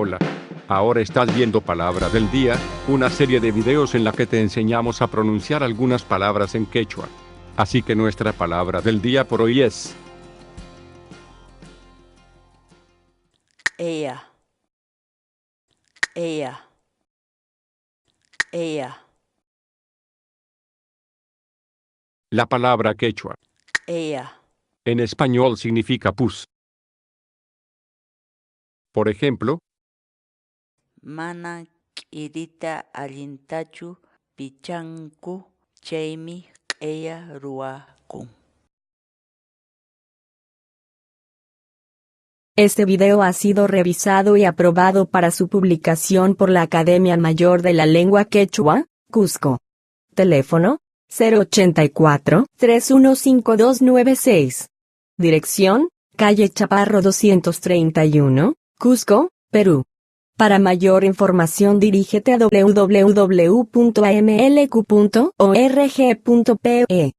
Hola. Ahora estás viendo Palabra del Día, una serie de videos en la que te enseñamos a pronunciar algunas palabras en quechua. Así que nuestra palabra del día por hoy es ella, ella, ella, la palabra quechua. ella, En español significa pus. Por ejemplo, mana k'irita allintachu pichanku chaymi ella ruakun. Este video ha sido revisado y aprobado para su publicación por la Academia Mayor de la Lengua Quechua, Cusco. Teléfono: 084-315296. Dirección: calle Chaparro 231, Cusco, Perú. Para mayor información dirígete a www.amlq.org.pe.